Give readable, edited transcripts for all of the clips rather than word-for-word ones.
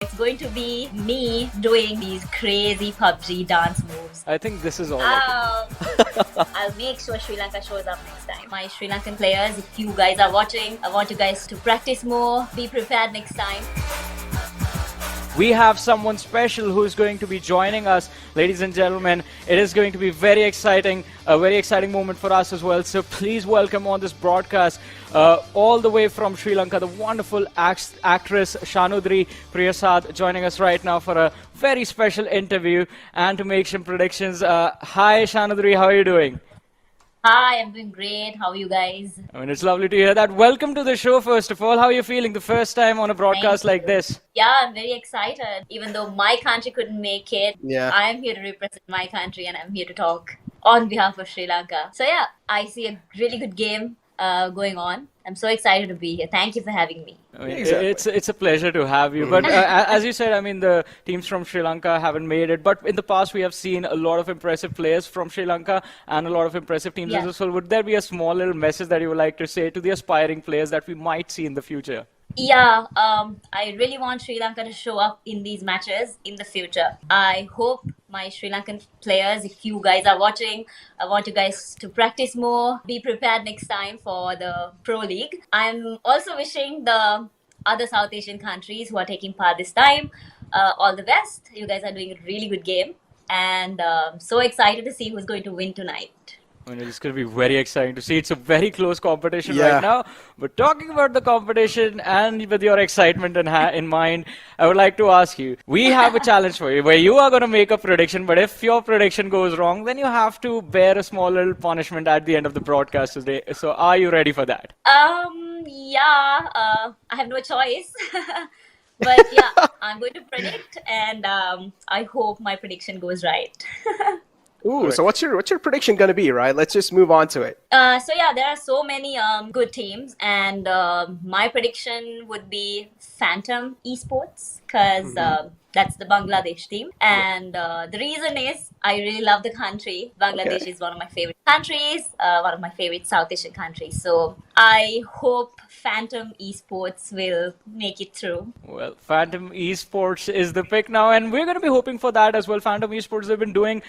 It's going to be me doing these crazy PUBG dance moves. I think this is all. I'll make sure Sri Lanka shows up next time. My Sri Lankan players, if you guys are watching, I want you guys to practice more, be prepared next time. We have someone special who's going to be joining us, ladies and gentlemen. It is going to be very exciting, a very exciting moment for us as well. So please welcome on this broadcast, all the way from Sri Lanka, the wonderful actress Shanudrie Priyasad joining us right now for a very special interview and to make some predictions. Hi Shanudrie, how are you doing? Hi, I'm doing great. How are you guys? I mean, it's lovely to hear that. Welcome to the show, first of all. How are you feeling the first time on a broadcast like this? Yeah, I'm very excited. Even though my country couldn't make it, I'm here to represent my country and I'm here to talk on behalf of Sri Lanka. So yeah, I see a really good game going on. I'm so excited to be here. Thank you for having me. I mean, it's a pleasure to have you. But as you said, I mean, the teams from Sri Lanka haven't made it. But in the past, we have seen a lot of impressive players from Sri Lanka and a lot of impressive teams as well. Would there be a small little message that you would like to say to the aspiring players that we might see in the future? Yeah, I really want Sri Lanka to show up in these matches in the future. I hope my Sri Lankan players, if you guys are watching, I want you guys to practice more, be prepared next time for the Pro League. I'm also wishing the other South Asian countries who are taking part this time all the best. You guys are doing a really good game and so excited to see who's going to win tonight. I mean, it's going to be very exciting to see. It's a very close competition right now. But talking about the competition and with your excitement in mind, I would like to ask you, we have a challenge for you where you are going to make a prediction, but if your prediction goes wrong, then you have to bear a small little punishment at the end of the broadcast today. So are you ready for that? I have no choice. But yeah, I'm going to predict and I hope my prediction goes right. Ooh, so what's your prediction going to be, right? Let's just move on to it. So yeah, there are so many good teams, and my prediction would be Phantom Esports because that's the Bangladesh team. And the reason is I really love the country. Bangladesh is one of my favorite countries, one of my favorite South Asian countries. So I hope Phantom Esports will make it through. Well, Phantom Esports is the pick now, and we're going to be hoping for that as well. Phantom Esports, they've been doing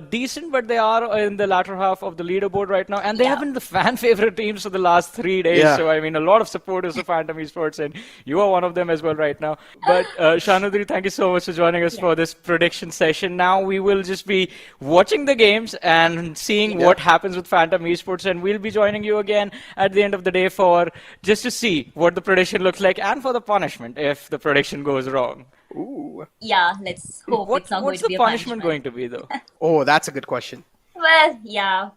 decent, but they are in the latter half of the leaderboard right now, and they have been the fan favorite teams for the last 3 days. So, I mean, a lot of supporters of Phantom Esports, and you are one of them as well right now. But, Shanudrie, thank you so much for joining us for this prediction session. Now we will just be watching the games and seeing what happens with Phantom Esports, and we'll be joining you again at the end of the day for just to see what the prediction looks like and for the punishment if the prediction goes wrong. Ooh. Yeah, let's hope it's not going to be a punishment. What's the punishment going to be, though? Oh, that's a good question. Well, yeah.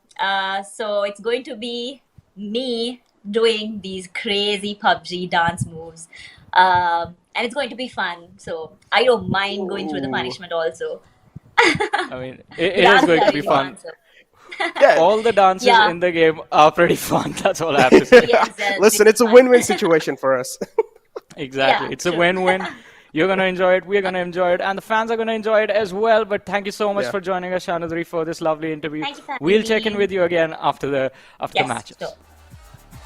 So it's going to be me doing these crazy PUBG dance moves. And it's going to be fun. So I don't mind going through the punishment also. I mean, it is going to be fun. Yeah. All the dances in the game are pretty fun. That's all I have to say. Listen, it's a win-win situation for us. Exactly. It's a win-win. You're going to enjoy it. We're going to enjoy it. And the fans are going to enjoy it as well. But thank you so much for joining us, Shanudrie, for this lovely interview. Thank you for We'll having check in me. with you again after the matches. Sure.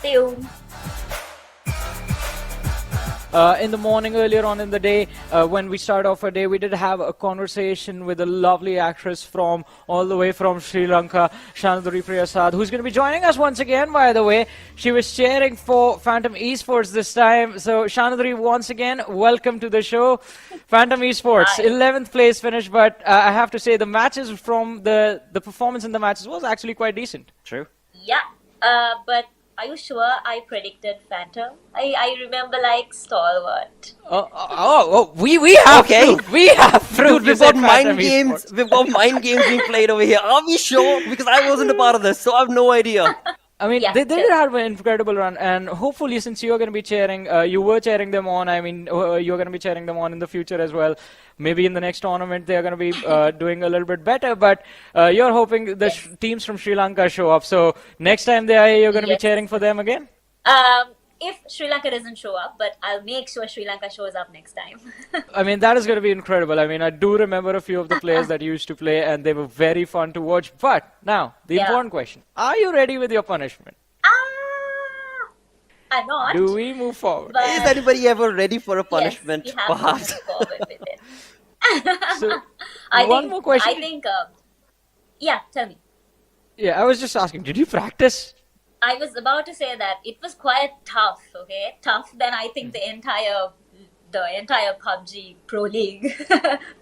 See you. In the morning, earlier on in the day, when we start off our day, we did have a conversation with a lovely actress from all the way from Sri Lanka, Shanudrie Priyasad, who's going to be joining us once again, by the way. She was cheering for Phantom Esports this time. So, Shanudrie, once again, welcome to the show. Phantom Esports, 11th place finish, but I have to say the matches from the performance in the matches was actually quite decent. True. Yeah, but are you sure I predicted Phantom? I remember like Stalwart. We have proof. We have proof. Dude, we've got mind games. We've got mind games being played over here. Are we sure? Because I wasn't a part of this, so I have no idea. I mean, they did have an incredible run, and hopefully, since you're going to be cheering, you were cheering them on. I mean, you're going to be cheering them on in the future as well. Maybe in the next tournament, they're going to be doing a little bit better. But you're hoping the teams from Sri Lanka show up. So next time they are here, you're going to be cheering for them again. If Sri Lanka doesn't show up, but I'll make sure Sri Lanka shows up next time. I mean, that is going to be incredible. I mean, I do remember a few of the players that used to play, and they were very fun to watch. But now, the important question. Are you ready with your punishment? I'm not. Do we move forward? But Is anybody ever ready for a punishment? Yes, we have Perhaps. to move forward with it. So, I one think, more question. I think, yeah, tell me. Yeah, I was just asking, did you practice? I was about to say that it was quite tough, okay? Tough than I think the entire PUBG Pro League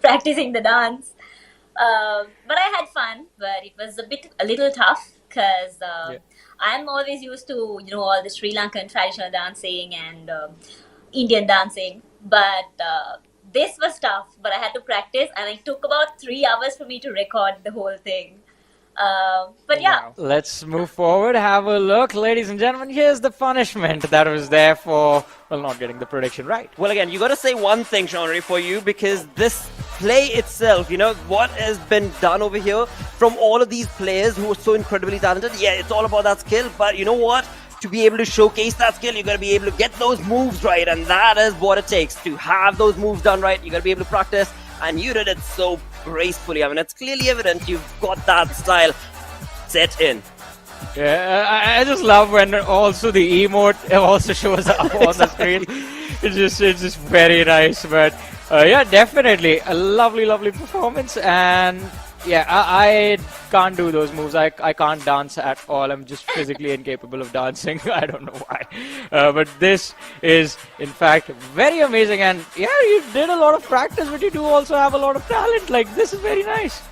practicing the dance. But I had fun, but it was a little tough because I'm always used to, all the Sri Lankan traditional dancing and Indian dancing. But this was tough, but I had to practice and it took about 3 hours for me to record the whole thing. But yeah. Wow. Let's move forward, have a look. Ladies and gentlemen, here's the punishment that was there for, well, not getting the prediction right. Well, again, you got to say one thing, Shanudrie, for you, because this play itself, what has been done over here from all of these players who are so incredibly talented. Yeah, it's all about that skill, but you know what? To be able to showcase that skill, you got to be able to get those moves right, and that is what it takes. To have those moves done right, you got to be able to practice, and you did it so gracefully. I mean, it's clearly evident you've got that style set in. Yeah, I just love when also the emote also shows up on the screen. It's just very nice. But yeah, definitely a lovely performance. And yeah, I can't do those moves. I can't dance at all. I'm just physically incapable of dancing. I don't know why. But this is in fact very amazing. And yeah, you did a lot of practice, but you do also have a lot of talent. Like, this is very nice.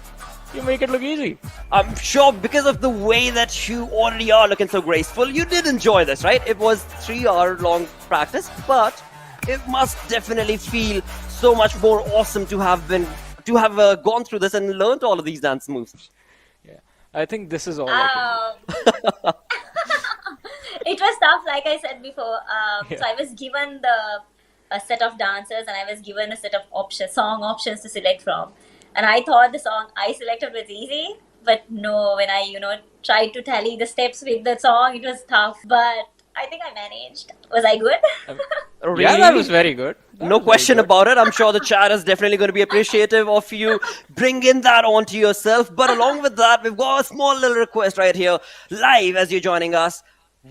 You make it look easy. I'm sure because of the way that you already are looking so graceful, you did enjoy this, right? It was 3-hour long practice, but it must definitely feel so much more awesome to have gone through this and learned all of these dance moves. Yeah, I think this is all. I It was tough, like I said before. Yeah. So I was given a set of dancers, and I was given a set of song options to select from. And I thought the song I selected was easy, but no, when I, tried to tally the steps with the song, it was tough. But I think I managed. Was I good? Really? Yeah, that was very good. No question about it. I'm sure the chat is definitely going to be appreciative of you bringing that onto yourself. But along with that, we've got a small little request right here, live as you're joining us.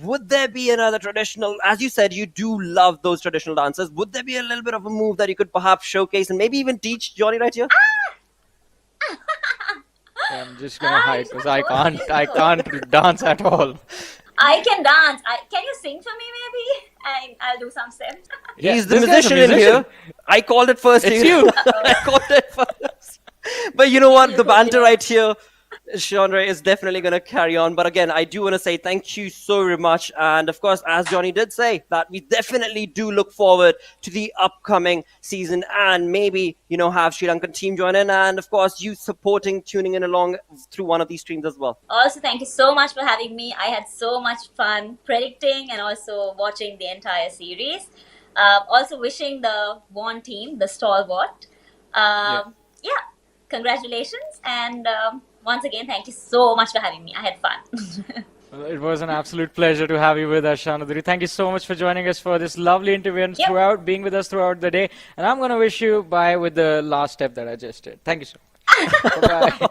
Would there be another traditional, as you said, you do love those traditional dances. Would there be a little bit of a move that you could perhaps showcase and maybe even teach Johnny right here? I'm just gonna hide because I can't dance at all. I can dance. Can you sing for me, maybe? I'll do some steps. Yeah, He's the this guy's a musician in here. musician. I called it first. It's here. you. I called it first. But you know what? The banter right here, Shanudrie, is definitely going to carry on. But again, I do want to say thank you so very much. And of course, as Johnny did say, that we definitely do look forward to the upcoming season and maybe, have Sri Lankan team join in. And of course, you supporting, tuning in along through one of these streams as well. Also, thank you so much for having me. I had so much fun predicting and also watching the entire series. Also wishing the One team, the stalwart. Yeah, congratulations. And once again, thank you so much for having me. I had fun. Well, it was an absolute pleasure to have you with us, Shanudrie. Thank you so much for joining us for this lovely interview and being with us throughout the day. And I'm going to wish you bye with the last step that I just did. Thank you so much. Bye-bye.